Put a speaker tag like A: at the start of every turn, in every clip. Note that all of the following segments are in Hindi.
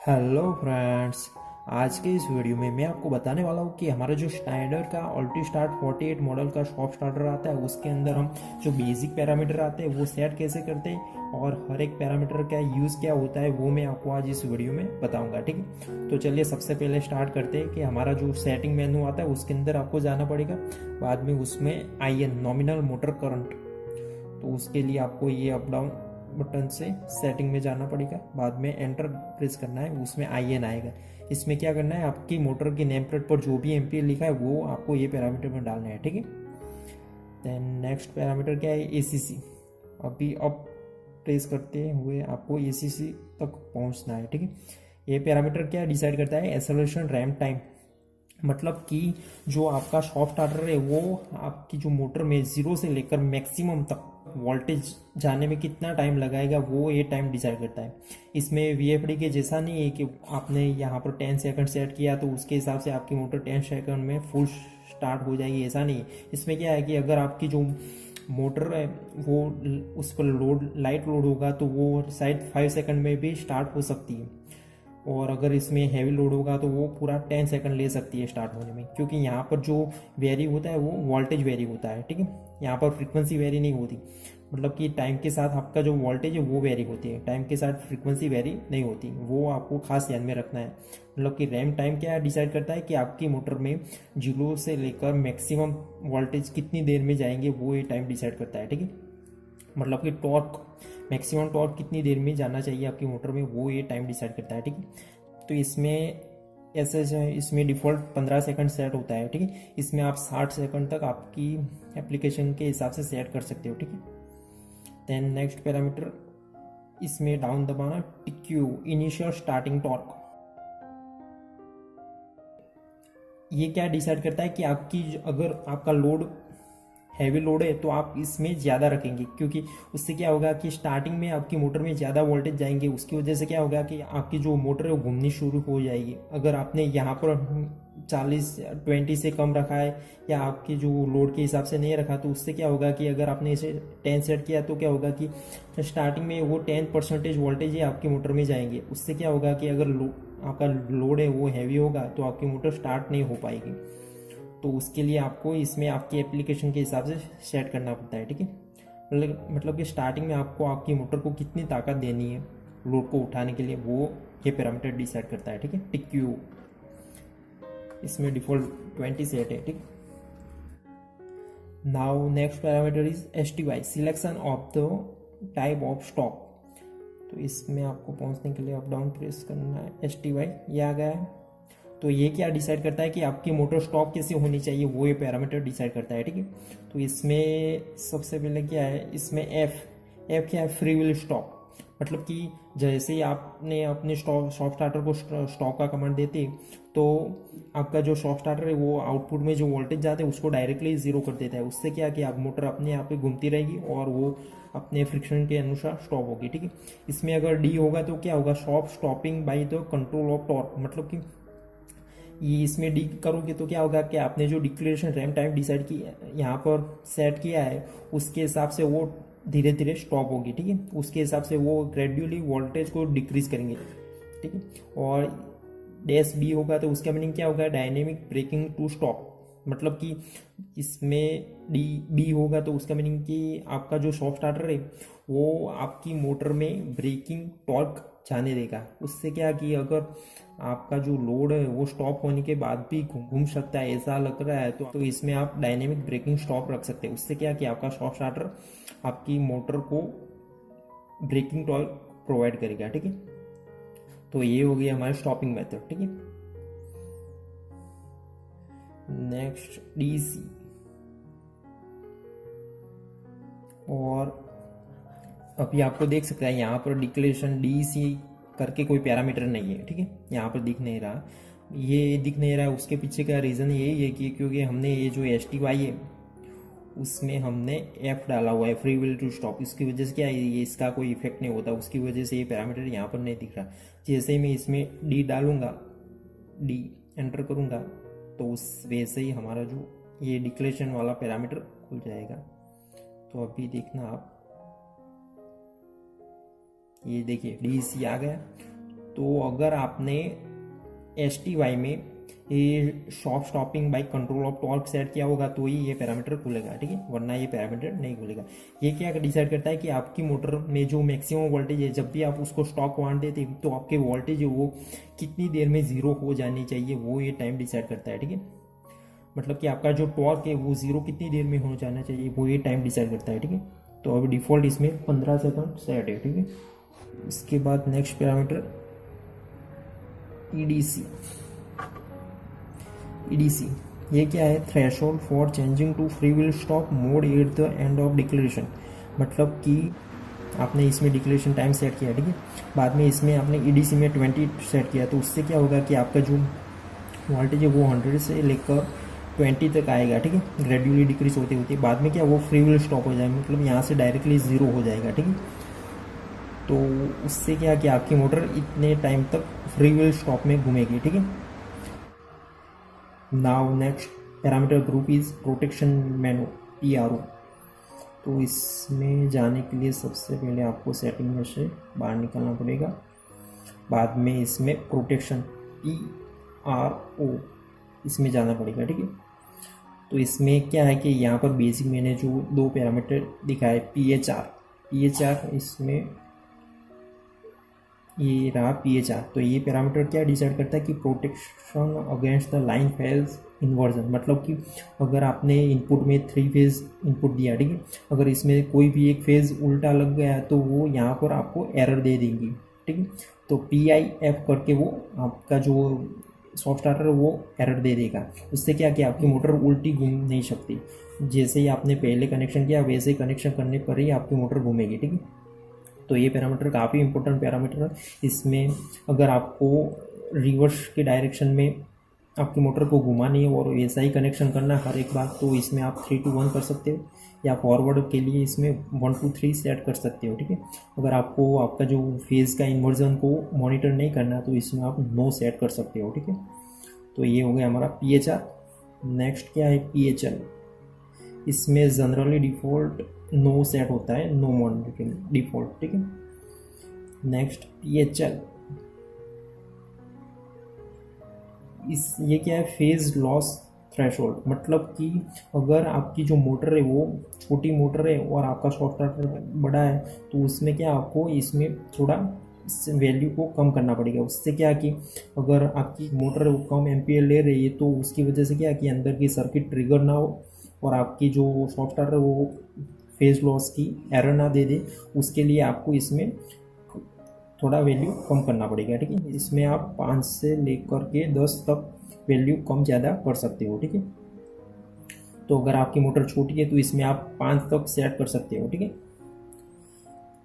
A: Hello friends. आज के इस वीडियो में मैं आपको बताने वाला हूँ कि हमारा जो स्टैंडर्ड का अल्टी स्टार्ट 48 मॉडल का शॉप स्टार्टर आता है उसके अंदर हम जो बेसिक पैरामीटर आते हैं वो सेट कैसे करते हैं और हर एक पैरामीटर का यूज़ क्या होता है वो मैं आपको आज इस वीडियो में बताऊंगा। ठीक है, तो चलिए सबसे पहले स्टार्ट करते हैं कि हमारा जो सेटिंग मेनू आता है उसके अंदर आपको जाना पड़ेगा। बाद में उसमें IN नॉमिनल मोटर करंट, तो उसके लिए आपको ये अप डाउन बटन से सेटिंग में जाना पड़ेगा। बाद में एंटर प्रेस करना है, उसमें IN आएगा। इसमें क्या करना है, आपकी मोटर की नेम प्लेट पर जो भी एम्पियर लिखा है वो आपको ये पैरामीटर में डालना है। ठीक है, देन नेक्स्ट पैरामीटर क्या है, ACC। अभी अप प्रेस करते हुए आपको ACC तक पहुंचना है। ठीक है, ये पैरामीटर क्या डिसाइड करता है, एक्सेलरेशन रैम टाइम, मतलब कि जो आपका शॉप स्टार्टर है वो आपकी जो मोटर में जीरो से लेकर मैक्सिमम तक वोल्टेज जाने में कितना टाइम लगाएगा वो ये टाइम डिसाइड करता है। इसमें VFD के जैसा नहीं है कि आपने यहाँ पर 10 सेकंड सेट किया तो उसके हिसाब से आपकी मोटर 10 सेकंड में फुल स्टार्ट हो जाएगी, ऐसा नहीं। इसमें क्या है कि अगर आपकी जो मोटर है वो उस पर लाइट लोड होगा तो वो शायद 5 सेकंड में भी स्टार्ट हो सकती है, और अगर इसमें हैवी लोड होगा तो वो पूरा 10 सेकंड ले सकती है स्टार्ट होने में, क्योंकि यहाँ पर जो वेरी होता है वो वोल्टेज वेरी होता है। ठीक है, यहाँ पर फ्रीक्वेंसी वेरी नहीं होती, मतलब कि टाइम के साथ आपका जो वोल्टेज है वो वेरी होती है, टाइम के साथ फ्रीक्वेंसी वेरी नहीं होती, वो आपको खास ध्यान में रखना है। मतलब कि रैम टाइम क्या डिसाइड करता है कि आपकी मोटर में जीरो से लेकर मैक्सिमम वोल्टेज कितनी देर में जाएंगे वो ये टाइम डिसाइड करता है। ठीक है, मतलब कि टॉर्क, मैक्सिमम टॉर्क कितनी देर में जाना चाहिए आपकी मोटर में वो ये टाइम डिसाइड करता है। ठीक है, तो इसमें ऐसे इसमें डिफ़ॉल्ट 15 सेकंड सेट होता है। ठीक है, इसमें आप 60 सेकंड तक आपकी एप्लीकेशन के हिसाब से सेट कर सकते हो। ठीक है, देन नेक्स्ट पैरामीटर, इसमें डाउन दबाना, TQ इनिशियल स्टार्टिंग टॉर्क। ये क्या डिसाइड करता है कि आपकी अगर आपका लोड हैवी लोड है तो आप इसमें ज़्यादा रखेंगे, क्योंकि उससे क्या होगा कि स्टार्टिंग में आपकी मोटर में ज़्यादा वोल्टेज जाएंगे, उसकी वजह से क्या होगा कि आपकी जो मोटर है वो घूमनी शुरू हो जाएगी। अगर आपने यहाँ पर 40-20 से कम रखा है या आपकी जो लोड के हिसाब से नहीं रखा तो उससे क्या होगा कि अगर आपने इसे 10 सेट किया तो क्या होगा कि स्टार्टिंग में वो 10% वोल्टेज है आपकी मोटर में जाएंगे। उससे क्या होगा कि अगर आपका लोड है वो हैवी होगा तो आपकी मोटर स्टार्ट नहीं हो पाएगी। तो उसके लिए आपको इसमें आपकी एप्लीकेशन के हिसाब से सेट करना पड़ता है। ठीक है, मतलब कि स्टार्टिंग में आपको आपकी मोटर को कितनी ताकत देनी है लोड को उठाने के लिए वो ये पैरामीटर डिसाइड करता है। ठीक है, TQ इसमें डिफॉल्ट 20 सेट है। ठीक, now next parameter is STY, selection of the type of stock. तो इसमें आपको पहुंचने के लिए अप डाउन प्रेस करना है, STY ये आ गया है। तो ये क्या डिसाइड करता है कि आपकी मोटर स्टॉप कैसे होनी चाहिए वो ये पैरामीटर डिसाइड करता है। ठीक है, तो इसमें सबसे पहले क्या है, इसमें एफ क्या है, फ्री व्हील स्टॉप। मतलब कि जैसे ही आपने अपने शॉप स्टार्टर को स्टॉप का कमांड देते तो आपका जो शॉप स्टार्टर है वो आउटपुट में जो वोल्टेज जाते हैं उसको डायरेक्टली जीरो कर देता है। उससे क्या कि आप मोटर अपने आप पे घूमती रहेगी और वो अपने फ्रिक्शन के अनुसार स्टॉप होगी। ठीक है, इसमें अगर डी होगा तो क्या होगा, shop stopping by the control of torque, मतलब कि ये इसमें डी करोगे तो क्या होगा कि आपने जो डिक्लेरेशन रैम टाइम डिसाइड की यहाँ पर सेट किया है उसके हिसाब से वो धीरे धीरे स्टॉप होगी। ठीक है, उसके हिसाब से वो ग्रेजुअली वोल्टेज को डिक्रीज करेंगे। ठीक है, और डैश बी होगा तो उसका मीनिंग क्या होगा, डायनेमिक ब्रेकिंग टू स्टॉप, मतलब कि इसमें बी होगा तो उसका मीनिंग कि आपका जो शॉप स्टार्टर है वो आपकी मोटर में ब्रेकिंग टॉर्क जाने देगा। उससे क्या कि अगर आपका जो लोड है वो स्टॉप होने के बाद भी घूम सकता है ऐसा लग रहा है तो इसमें आप डायनेमिक ब्रेकिंग स्टॉप रख सकते हैं। उससे क्या कि आपका शॉप स्टार्टर आपकी मोटर को ब्रेकिंग टॉर्क प्रोवाइड करेगा। ठीक है, तो ये हो गया हमारा स्टॉपिंग मेथड। ठीक है, नेक्स्ट DC, और अभी आपको देख सकते हैं यहाँ पर डिक्लेरेशन DC करके कोई पैरामीटर नहीं है। ठीक है, यहाँ पर दिख नहीं रहा, ये दिख नहीं रहा है। उसके पीछे का रीज़न यही है कि क्योंकि हमने ये जो STY है उसमें हमने F डाला हुआ है, फ्री व्हील टू स्टॉप। इसकी वजह से क्या है, ये इसका कोई इफेक्ट नहीं होता, उसकी वजह से ये पैरामीटर यहाँ पर नहीं दिख रहा। जैसे ही मैं इसमें D डालूंगा, D एंटर करूँगा तो उस वैसे ही हमारा जो ये डिक्लेरेशन वाला पैरामीटर खुल जाएगा। तो अभी देखना आप, ये देखिए DC आ गया। तो अगर आपने STY में ये shop stopping by control of torque set किया होगा तो ही ये पैरामीटर खुलेगा, ठीक है, वरना ये पैरामीटर नहीं खुलेगा। ये क्या डिसाइड करता है कि आपकी मोटर में जो मैक्सिमम वोल्टेज है, जब भी आप उसको स्टॉक वांट देते तो आपके वोल्टेज है वो कितनी देर में ज़ीरो हो जानी चाहिए, वो ये टाइम डिसाइड करता है, ठीक है। मतलब कि आपका जो टॉर्क है वो ज़ीरो कितनी देर में हो जाना चाहिए, वो ये टाइम डिसाइड करता है, ठीक है। तो अभी डिफ़ॉल्ट इसमें 15 सेकंड सेट है, ठीक है। इसके बाद नेक्स्ट पैरामीटर EDC। EDC ये क्या है? Threshold for changing to free wheel stop mode at the end of declaration. मतलब कि आपने इसमें डिक्लेरेशन टाइम सेट किया, ठीक है, बाद में इसमें आपने EDC में 20 सेट किया, तो उससे क्या होगा कि आपका जो वोल्टेज है वो 100 से लेकर 20 तक आएगा, ठीक है, ग्रेजुअली डिक्रीज होते होते बाद में क्या वो फ्री व्हील स्टॉप हो जाएगा, मतलब यहाँ से डायरेक्टली ज़ीरो हो जाएगा, ठीक है। तो उससे क्या कि आपकी मोटर इतने टाइम तक फ्री व्हील स्टॉप में घूमेगी, ठीक है। Now next parameter group is protection menu, PRO। तो इसमें जाने के लिए सबसे पहले आपको सेटिंग में से बाहर निकलना पड़ेगा, बाद में इसमें प्रोटेक्शन PRO इसमें जाना पड़ेगा, ठीक है। तो इसमें क्या है कि यहाँ पर बेसिक मैंने जो दो पैरामीटर दिखाए PHR इसमें ये रहा PHR। तो ये पैरामीटर क्या डिसाइड करता है कि protection against the line phase inversion, मतलब कि अगर आपने इनपुट में 3 फेज इनपुट दिया, ठीक है, अगर इसमें कोई भी एक फेज उल्टा लग गया तो वो यहाँ पर आपको एरर दे देंगी, ठीक है। तो PIF करके वो आपका जो सॉफ्ट स्टार्टर वो एरर दे देगा। उससे क्या कि आपकी मोटर उल्टी घूम नहीं सकती, जैसे ही आपने पहले कनेक्शन किया वैसे ही कनेक्शन करने पर ही आपकी मोटर घूमेगी, ठीक है। तो ये पैरामीटर काफ़ी इंपॉर्टेंट पैरामीटर है। इसमें अगर आपको रिवर्स के डायरेक्शन में आपकी मोटर को घुमानी है और वैसा ही कनेक्शन करना है हर एक बार, तो इसमें आप 3 to 1 कर सकते हो, या फॉरवर्ड के लिए इसमें 1 to 3 सेट कर सकते हो, ठीक है। अगर आपको आपका जो फेज़ का इन्वर्जन को मॉनिटर नहीं करना तो इसमें आप नो सेट कर सकते हो, ठीक है। तो ये हो गया हमारा PHR। नेक्स्ट क्या है PHL। इसमें जनरली डिफ़ॉल्ट नो सेट होता है, नो मॉनिटरिंग डिफ़ॉल्ट, ठीक है। नेक्स्ट PHL, ये क्या है? फेज लॉस थ्रेशोल्ड, मतलब कि अगर आपकी जो मोटर है वो छोटी मोटर है और आपका शॉर्ट स्टार्टर बड़ा है तो उसमें क्या आपको इसमें थोड़ा वैल्यू को कम करना पड़ेगा। उससे क्या कि अगर आपकी मोटर वो कम एम्पियर ले रही है तो उसकी वजह से क्या कि अंदर की सर्किट ट्रिगर ना हो और आपकी जो शॉर्ट स्टार्टर वो फेज लॉस की एरर ना दे दे, उसके लिए आपको इसमें थोड़ा वैल्यू कम करना पड़ेगा, ठीक है। इसमें आप 5 से लेकर के 10 तक वैल्यू कम ज़्यादा कर सकते हो, ठीक है। तो अगर आपकी मोटर छोटी है तो इसमें आप 5 तक सेट कर सकते हो, ठीक है।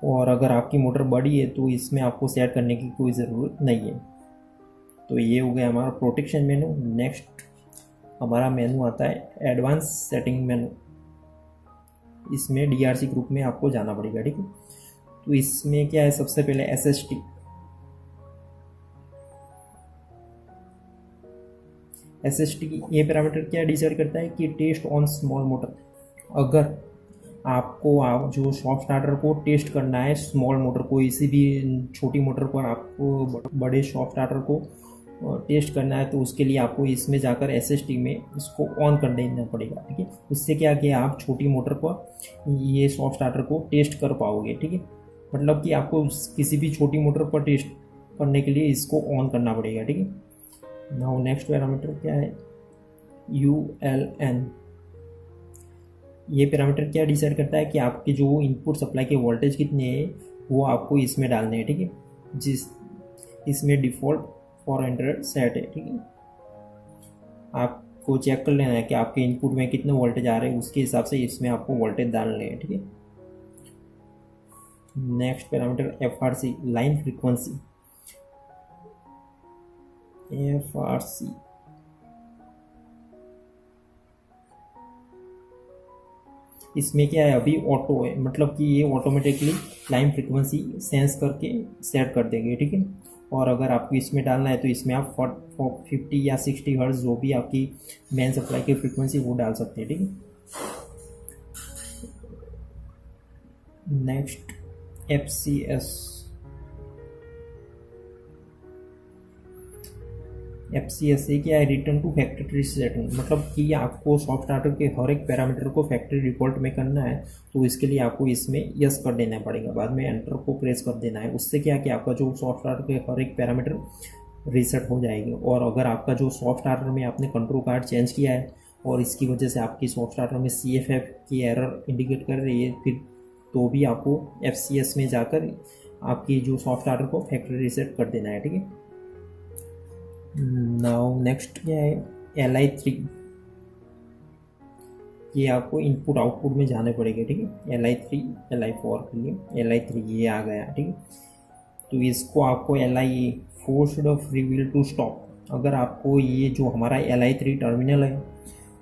A: और अगर आपकी मोटर बड़ी है तो इसमें आपको सेट करने की कोई ज़रूरत नहीं है। तो ये हो गया हमारा प्रोटेक्शन मेनू। नेक्स्ट हमारा मेनू आता है एडवांस सेटिंग मेनू। इसमें DRC ग्रुप में आपको जाना पड़ेगा, ठीक है। तो इसमें क्या है? सबसे पहले SST। ये पैरामीटर क्या डिसाइड करता है कि टेस्ट ऑन स्मॉल मोटर। अगर आपको आप जो शॉप स्टार्टर को टेस्ट करना है स्मॉल मोटर को, किसी भी छोटी मोटर पर आपको बड़े शॉप स्टार्टर को टेस्ट करना है तो उसके लिए आपको इसमें जाकर SST में इसको ऑन कर देना पड़ेगा, ठीक है। उससे क्या कि आप छोटी मोटर पर ये शॉप स्टार्टर को टेस्ट कर पाओगे, ठीक है। मतलब कि आपको किसी भी छोटी मोटर पर टेस्ट करने के लिए इसको ऑन करना पड़ेगा, ठीक है। नाउ नेक्स्ट पैरामीटर क्या है? ULN। ये पैरामीटर क्या डिसाइड करता है कि आपके जो इनपुट सप्लाई के वोल्टेज कितने हैं वो आपको इसमें डालने हैं, ठीक है। इसमें डिफ़ॉल्ट 400 सेट है, ठीक है। आपको चेक कर लेना है कि आपके इनपुट में कितने वोल्टेज आ रहे हैं, उसके हिसाब से इसमें आपको वोल्टेज डालने हैं, ठीक है। Next parameter FRC, line frequency. FRC इसमें क्या है? अभी ऑटो है, मतलब कि ये ऑटोमेटिकली लाइन फ्रीक्वेंसी सेंस करके सेट कर देंगे, ठीक है। और अगर आपको इसमें डालना है तो इसमें आप 50 या 60 हर्ट्ज जो भी आपकी मेन सप्लाई की फ्रीक्वेंसी वो डाल सकते हैं, ठीक है। Next FCS। FCSA क्या है, रिटर्न टू फैक्ट्री सेटिंग, मतलब कि आपको सॉफ्ट स्टार्टर के हर एक पैरामीटर को फैक्ट्री डिफॉल्ट में करना है, तो इसके लिए आपको इसमें यस कर देना पड़ेगा, बाद में एंटर को प्रेस कर देना है। उससे क्या कि आपका जो सॉफ्ट स्टार्टर के हर एक पैरामीटर रीसेट हो जाएगी। और अगर आपका जो सॉफ्ट स्टार्टर में आपने कंट्रोल कार्ड चेंज किया है और इसकी वजह से आपकी सॉफ्ट स्टार्टर में CFF की एरर इंडिकेट कर रही है, फिर तो भी आपको FCS में जाकर आपकी जो सॉफ्ट स्टार्टर को फैक्ट्री रीसेट कर देना है, ठीक है। नाउ नेक्स्ट क्या है, LI3, ये आपको इनपुट आउटपुट में जाने पड़ेगा, ठीक है। LI3 LI4 के लिए LI3 ये आ गया, ठीक है। तो इसको आपको LI forced free wheel to stop, अगर आपको ये जो हमारा LI3 टर्मिनल है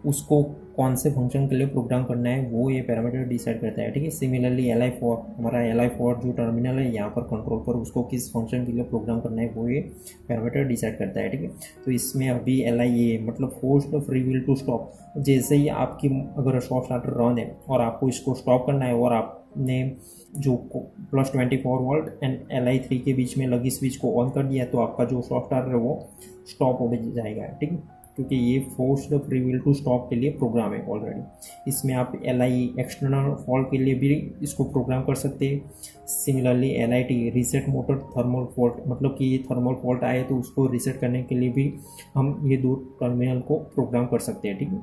A: उसको कौन से फंक्शन के लिए प्रोग्राम करना है वो ये पैरामीटर डिसाइड करता है, ठीक है। सिमिलरली LI4, हमारा LI4 जो टर्मिनल है यहाँ पर कंट्रोल पर उसको किस फंक्शन के लिए प्रोग्राम करना है वो ये पैरामीटर डिसाइड करता है, ठीक है। तो इसमें अभी LIA मतलब forced free wheel to stop, जैसे ही आपकी अगर सॉफ्ट स्टार्टर रन है और आपको इसको स्टॉप करना है और आपने जो +24 वोल्ट एंड LI3 के बीच में लगी स्विच को ऑन कर दिया तो आपका जो सॉफ्ट स्टार्टर है वो स्टॉप हो जाएगा, ठीक है, क्योंकि ये forced free wheel to stop के लिए प्रोग्राम है ऑलरेडी। इसमें आप LI एक्सटर्नल फॉल्ट के लिए भी इसको प्रोग्राम कर सकते हैं। Similarly LIT reset motor thermal fault, मतलब कि ये थर्मल फॉल्ट आए तो उसको रीसेट करने के लिए भी हम ये दो टर्मिनल को प्रोग्राम कर सकते हैं, ठीक है।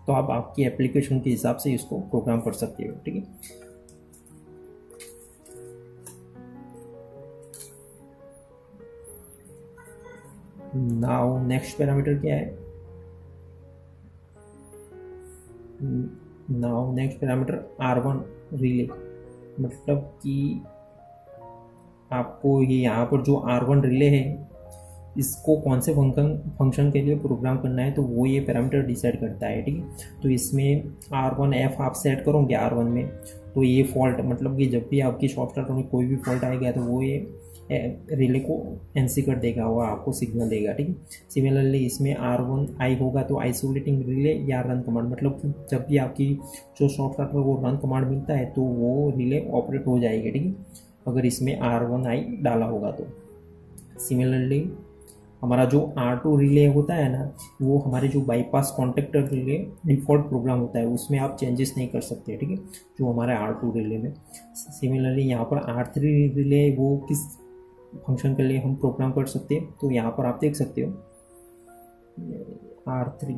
A: तो आप आपकी एप्लीकेशन के हिसाब से इसको प्रोग्राम कर सकते हो, ठीक है। नाउ नेक्स्ट पैरामीटर क्या है, now next parameter R1 relay, मतलब कि आपको ये यहाँ पर जो R1 रिले है इसको कौन से फंक्शन के लिए प्रोग्राम करना है तो वो ये पैरामीटर डिसाइड करता है, ठीक है। तो इसमें R1F आप सेट करोगे R1 में, तो ये फॉल्ट मतलब कि जब भी आपकी सॉफ्ट स्टार्टर में कोई भी फॉल्ट आएगा तो वो ये रिले को NC कर देगा, वो आपको सिग्नल देगा, ठीक है। सिमिलरली इसमें R1I होगा तो आइसोलेटिंग रिले या रन कमांड, मतलब कि जब भी आपकी जो सॉफ्ट स्टार्टर को रन कमांड मिलता है तो वो रिले ऑपरेट हो जाएगी, ठीक है, अगर इसमें R1I डाला होगा तो। सिमिलरली हमारा जो R2 रिले होता है ना, वो हमारे जो bypass contactor relay default program होता है, उसमें आप चेंजेस नहीं कर सकते, ठीक है, जो हमारे R2 रिले में। सिमिलरली यहाँ पर R3 रिले वो किस फंक्शन के लिए हम प्रोग्राम कर सकते हैं, तो यहाँ पर आप देख सकते हो R3,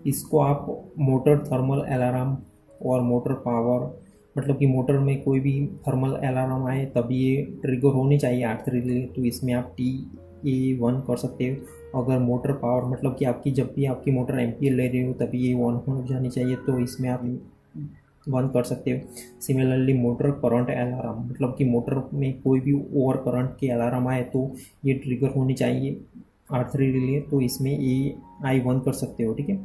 A: इसको आप मोटर थर्मल अलार्म और मोटर पावर, मतलब कि मोटर में कोई भी थर्मल अलार्म आए तब ये ट्रिगर होनी चाहिए R3 रिले, तो इसमें आप TA1 कर सकते हो। अगर मोटर पावर मतलब कि आपकी जब भी आपकी मोटर एम्पियर ले रही हो तभी ये 1 हो जानी चाहिए, तो इसमें आप 1 कर सकते हो। सिमिलरली मोटर करंट अलार्म, मतलब कि मोटर में कोई भी ओवर करंट के अलार्म आए तो ये ट्रिगर होनी चाहिए R3 रिले, तो इसमें ये I1 कर सकते हो, ठीक है।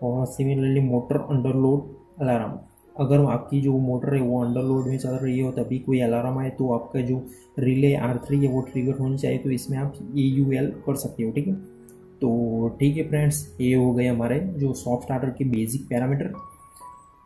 A: और सिमिलरली मोटर अंडरलोड अलार्म, अगर आपकी जो मोटर है वो अंडरलोड में चल रही हो तभी कोई अलार्म आए तो आपका जो रिले R3 है वो ट्रिगर होनी चाहिए, तो इसमें आप AUL कर सकते हो, ठीक है। तो ठीक है फ्रेंड्स, ये हो गए हमारे जो सॉफ्ट स्टार्टर के बेसिक पैरामीटर,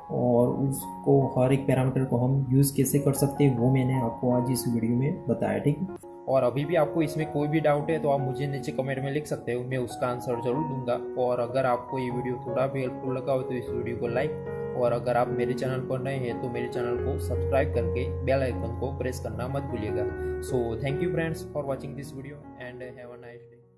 A: और उसको हर एक पैरामीटर को हम यूज़ कैसे कर सकते हैं वो मैंने आपको आज इस वीडियो में बताया, ठीक है।
B: और अभी भी आपको इसमें कोई भी डाउट है तो आप मुझे नीचे कमेंट में लिख सकते हो, मैं उसका आंसर जरूर दूंगा। और अगर आपको ये वीडियो थोड़ा भी हेल्पफुल लगा हो तो इस वीडियो को लाइक, और अगर आप मेरे चैनल पर नए हैं तो मेरे चैनल को सब्सक्राइब करके बेल आइकन को प्रेस करना मत भूलिएगा। So thank you friends for watching this video and have a nice day.